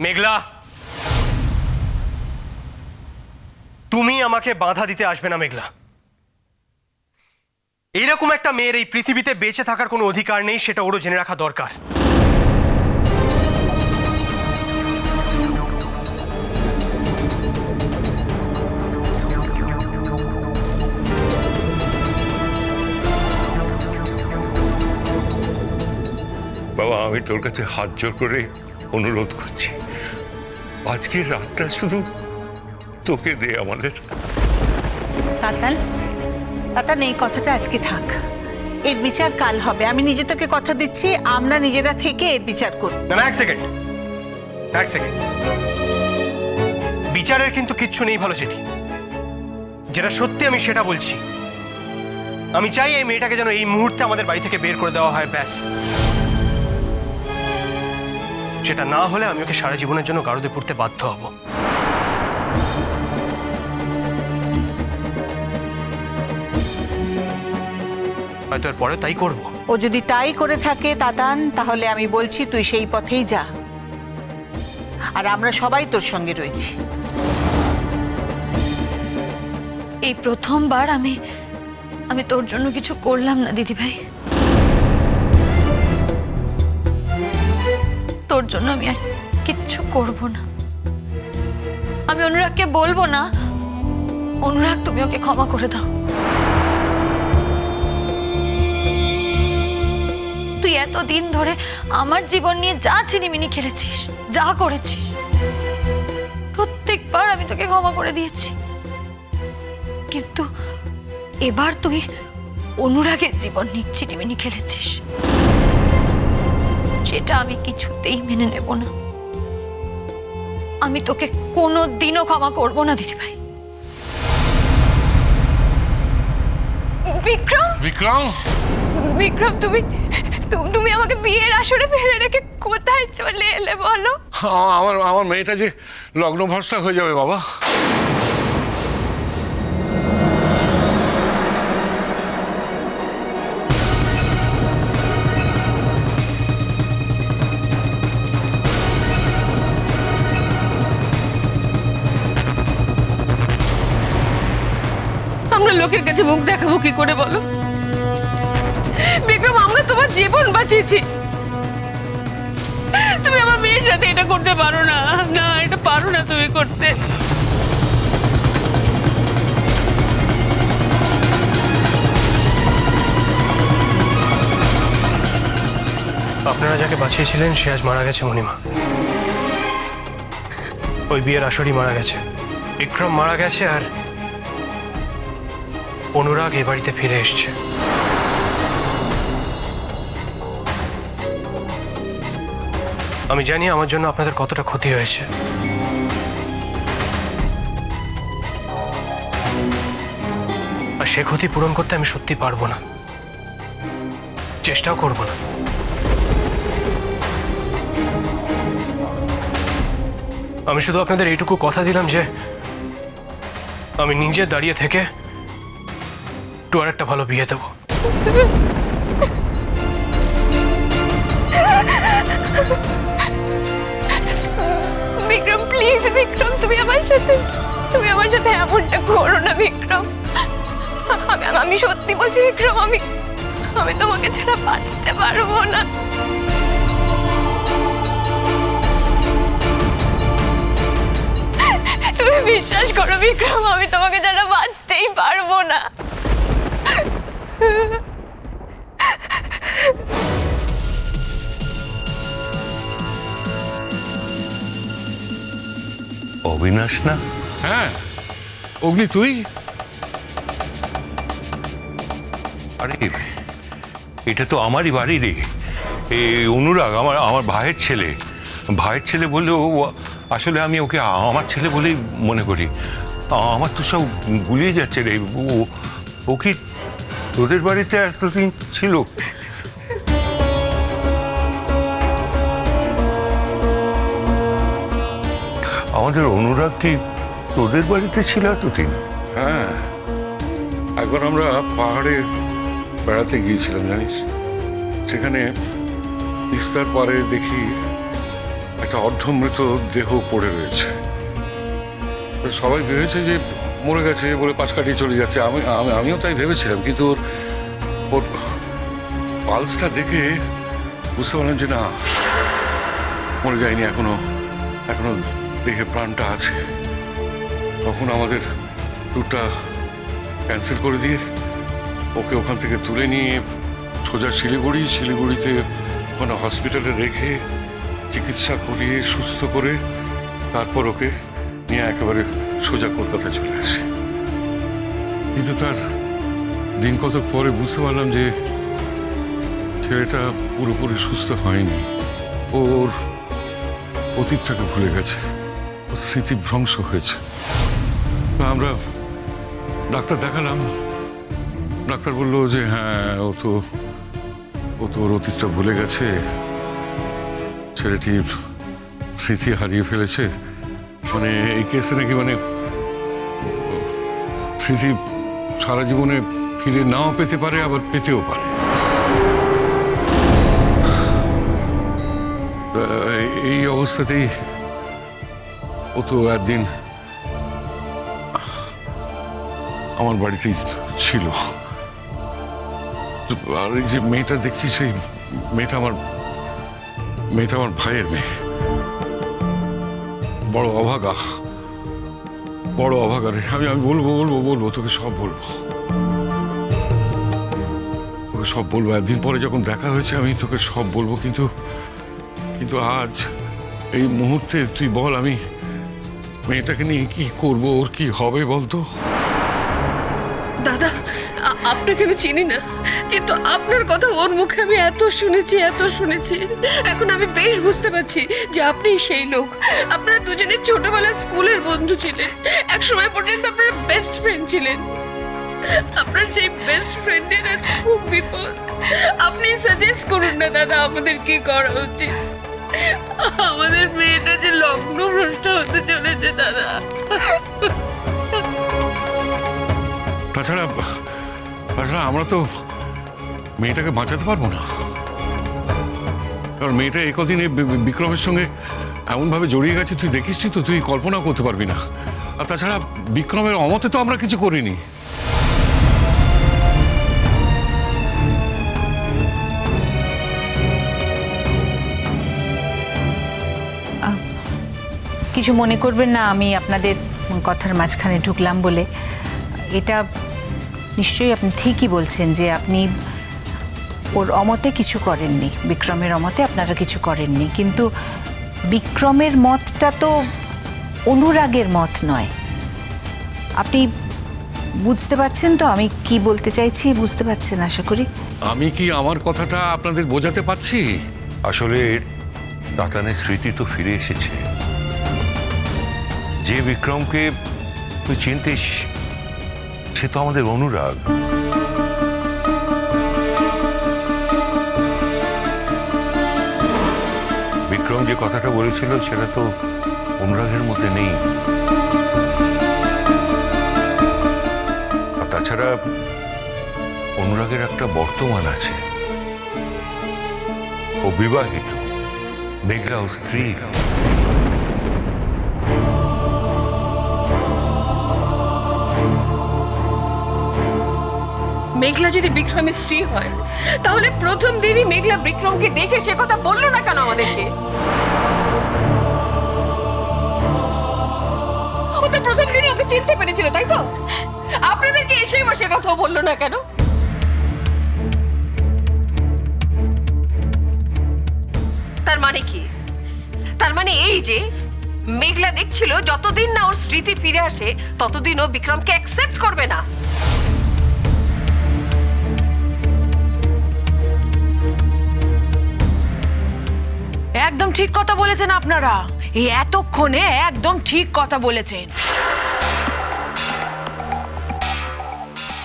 মেঘলা, তুমি আমাকে বাধা দিতে আসবে না মেঘলা। এইরকম একটা মেয়ের এই পৃথিবীতে বেঁচে থাকার কোনো অধিকার নেই, সেটা ওরও জেনে রাখা দরকার। বাবা, আমি তোর কাছে হাত জোর করে অনুরোধ করছি, আজকের রাতটা শুধু তোকে দে আমাদের। তাতান, তাতান, এই কথাটা আজকে থাক, এর বিচার কাল হবে। আমি নিজে তোকে কথা দিচ্ছি, আমরা নিজেরা থেকে এর বিচার করব। না, এক সেকেন্ড, এক সেকেন্ড। বিচারের কিন্তু কিচ্ছু নেই ভালো জেঠি, যেটা সত্যি আমি সেটা বলছি। আমি চাই এই মেয়েটাকে যেন এই মুহূর্তে আমাদের বাড়ি থেকে বের করে দেওয়া হয়, ব্যাস। সেটা না হলে আমি ওকে সারা জীবনের জন্য গারদে পুড়তে বাধ্য হব। হয়তো এর পরে তাই করব। ও যদি তাই করে থাকে তাতান, তাহলে আমি বলছি তুই সেই পথেই যা, আর আমরা সবাই তোর সঙ্গে রয়েছি। এই প্রথমবার আমি তোর জন্য কিছু করলাম না দিদি ভাই। তোর জন্য আমি আর কিচ্ছু করব না। আমি অনুরাগকে বলবো না, অনুরাগ তুমি ওকে ক্ষমা করে দাও। তুই এতদিন ধরে আমার জীবন নিয়ে যা ছিনিমিনি খেলেছিস, যা করেছিস, প্রত্যেকবার আমি তোকে ক্ষমা করে দিয়েছি, কিন্তু এবার তুই অনুরাগের জীবন নিয়ে ছিনিমিনি খেলেছিস, সেটা আমি কিছুতেই মেনে নেব না। আমি তোকে কোনোদিনও ক্ষমা করব না দিদি ভাই। বিক্রম, বিক্রম, বিক্রম, তুমি তুমি আমাকে বিয়ের আসরে ফেলে রেখে কোথায় চলে এলে বলো? আমার আমার মেয়েটা যে লগ্নভ্রষ্টা হয়ে যাবে বাবা। আমরা লোকের কাছে মুখ দেখাবো কি করে বলো? বিক্রম, আমরা তোমার জীবন বাঁচিয়েছি, তুমি আমার মেয়ের সাথে এটা করতে পারো না। না, এটা পারো না তুমি করতে। আপনারা যাকে বাঁচিয়েছিলেন সে আজ মারা গেছে মণিমা। ওই বিয়ের আসরই মারা গেছে, বিক্রম মারা গেছে, আর অনুরাগ এ বাড়িতে ফিরে এসছে। আমি জানি আমার জন্য আপনাদের কতটা ক্ষতি হয়েছে, আর সে ক্ষতি পূরণ করতে আমি সত্যি পারবো না, চেষ্টাও করব না। আমি শুধু আপনাদের এইটুকু কথা দিলাম যে আমি নিজে দাঁড়িয়ে থেকে একটু আর একটা ভালো বিয়ে দেবো। বিক্রম, প্লিজ বিক্রম, তুমি আমার সাথে এমনটা করো না বিক্রম। আমি সত্যি বলছি বিক্রম, আমি তোমাকে ছাড়া বাঁচতে পারবো না। তুমি বিশ্বাস করো বিক্রম, আমি তোমাকে ছাড়া বাঁচতেই পারবো না। অবিনাশ না? হ্যাঁ, অগ্নি তুই? আরে এটা তো আমারই বাড়ি রে। এই অনুরাগ আমার আমার ভাইয়ের ছেলে। ভাইয়ের ছেলে বললেও আসলে আমি ওকে আমার ছেলে বলেই মনে করি। আমার তো সব গুলিয়ে যাচ্ছে রে। ও কি তোদের বাড়িতে এতদিন ছিল? আমাদের অনুরাগ কি তোদের বাড়িতে ছিল এতদিন? হ্যাঁ, একবার আমরা পাহাড়ে বেড়াতে গিয়েছিলাম জানিস। সেখানে তিস্তার পারে দেখি একটা অর্ধমৃত দেহ পড়ে রয়েছে। সবাই ভেবেছে যে মরে গেছে বলে পাশ কাটিয়ে চলে যাচ্ছে, আমিও তাই ভেবেছিলাম, কিন্তু ওর পালসটা দেখে বুঝতে পারলাম যে না, মরে যায়নি, এখনো দেখে প্রাণটা আছে। তখন আমাদের ট্যুরটা ক্যান্সেল করে দিয়ে ওকে ওখান থেকে তুলে নিয়ে সোজা শিলিগুড়িতে ওখানে হসপিটালে রেখে চিকিৎসা করিয়ে সুস্থ করে তারপর ওকে নিয়ে একেবারে সোজা কলকাতা চলে আসে। কিন্তু তার দিন কতক পরে বুঝতে পারলাম যে ছেলেটা পুরোপুরি সুস্থ হয়নি, ওর অতীতটাকে ভুলে গেছে, ওর স্মৃতি ভ্রংশ হয়েছে। আমরা ডাক্তার দেখালাম, ডাক্তার বললো যে হ্যাঁ, ও তো ওর অতীতটা ভুলে গেছে, ছেলেটির স্মৃতি হারিয়ে ফেলেছে। মানে এই কেসে নাকি মানে স্মৃতি সারা জীবনে ফিরে নাও পেতে পারে, আবার পেতেও পারে। এই অবস্থাতেই ও তো একদিন আমার বাড়িতেই ছিল। আর এই যে মেয়েটা দেখছি, সেই মেয়েটা আমার ভাইয়ের মেয়ে। বড় অভাগা রে। আমি বলবো তোকে সব বলবো, একদিন পরে যখন দেখা হয়েছে আমি তোকে সব বলবো। কিন্তু আজ এই মুহূর্তে তুই বল, আমি মেয়েটাকে নিয়ে কি করবো, ওর কি হবে বলতো? দাদা, আপনাকে আমি চিনি না, কিন্তু আপনার কথা ওর মুখে আমি এত শুনেছি। এখন আমি বেশ বুঝতে পারছি যে আপনি সেই লোক। আপনারা দুজনে ছোটবেলার স্কুলের বন্ধু ছিলেন, এক সময় পর্যন্ত আপনারা বেস্ট ফ্রেন্ড ছিলেন। আপনার সেই বেস্ট ফ্রেন্ডের আজ খুব বিপদ। আপনি সাজেস্ট করুন না দাদা, আমাদের কি করা উচিত? আমাদের মেয়েটা যে লগ্ন ভ্রষ্ট হতে চলেছে দাদা। তাছাড়া আমরা তো মেয়েটাকে বাঁচাতে পারবো না, কারণ মেয়েটা এই কদিনে বিক্রমের সঙ্গে এমনভাবে জড়িয়ে গেছে, তুই দেখিস তো, তুই কল্পনা করতে পারবি না। আর তাছাড়া বিক্রমের অমতে তো আমরা কিছু করিনি। কিছু মনে করবেন না, আমি আপনাদের কথার মাঝখানে ঢুকলাম বলে। এটা নিশ্চয়ই আপনি ঠিকই বলছেন যে আপনি ওর অমতে কিছু করেননি, বিক্রমের অমতে আপনারা কিছু করেননি। কিন্তু বিক্রমের মতটা তো অনুরাগের মত নয়। আপনি বুঝতে পারছেন তো আমি কি বলতে চাইছি? বুঝতে পারছেন আশা করি। আমি কি আমার কথাটা আপনাদের বোঝাতে পারছি? আসলে তাতানের স্মৃতি তো ফিরে এসেছে। যে বিক্রমকে তুই চিনতিস সে তো আমাদের অনুরাগ। বিক্রম যে কথাটা বলেছিল সেটা তো অনুরাগের মধ্যে নেই। আর তাছাড়া অনুরাগের একটা বর্তমান আছে। ও বিবাহিত, মেঘলা ও স্ত্রী। মেঘলা যদি বিক্রমের স্ত্রী হয়, তাহলে প্রথম দিনই মেঘলা বিক্রমকে দেখে সে কথা বললো না কেন আমাদেরকে? ও তো প্রথম দিনই ওকে চিনতে পেরেছিল, তাই তো? আপনাদেরকে এসেই বসে কথা বললো না কেন? তার মানে কি? তার মানে এই যে মেঘলা দেখছিল যতদিন না ওর স্মৃতি ফিরে আসে ততদিন ও বিক্রমকে অ্যাকসেপ্ট করবে না। একদম ঠিক কথা বলেছেন আপনারা, এই এতক্ষণে একদম ঠিক কথা বলেছেন।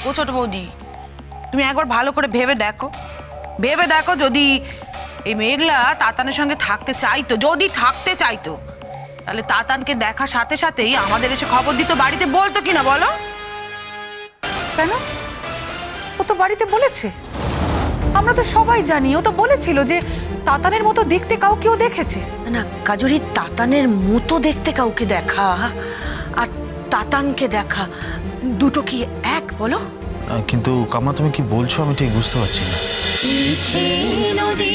ও ছোট বৌদি, তুমি একবার ভালো করে ভেবে দেখো যদি এই মেঘলা তাতানের সঙ্গে থাকতে চাইতো, যদি থাকতে চাইতো, তাহলে তাতানকে দেখার সাথে সাথেই আমাদের এসে খবর দিত, বাড়িতে বলতো কিনা বলো? কেন? ও তো বাড়িতে বলেছে, আমরা তো সবাই জানি। ও তো বলেছিল যে তাতানের মতো দেখতে কাউকেও দেখেছে? না কাজরি, তাতানের মতো দেখতে কাউকে দেখা আর তাতানকে দেখা দুটো কি এক বলো? কিন্তু কামা তুমি কি বলছো আমি ঠিক বুঝতে পারছি না। নদী